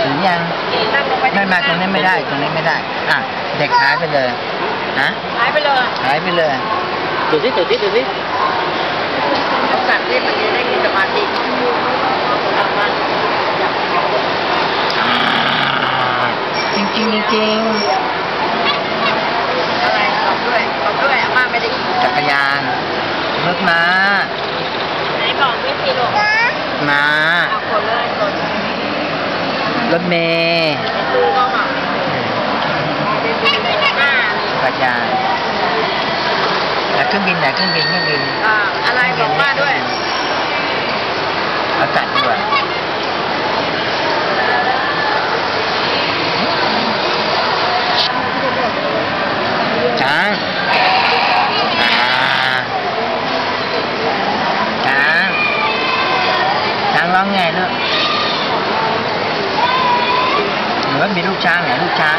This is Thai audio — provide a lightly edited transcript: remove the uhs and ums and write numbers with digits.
ถึงยังไม่มาตรงนี้ไม่ได้ตรงนี้ไม่ได้อ่ะเด็กหายไปเลยนะหายไปเลยหายไปเลยดูสิต้องสั่งที่มันจะได้มีสมาธิจริงจริงจริงอะไรตอบด้วยอาม่าไม่ได้ยินจักรยานรถม้าไหนบอกไม่สิลูกม้ารถเมล์จักรยานแล้วเครื่องบินไหนเครื่องบินอะไรบอกมาด้วยเอาตัดด้วยช้างร้องไงลูกหรือว่ามีลูกช้างไหนลูกช้าง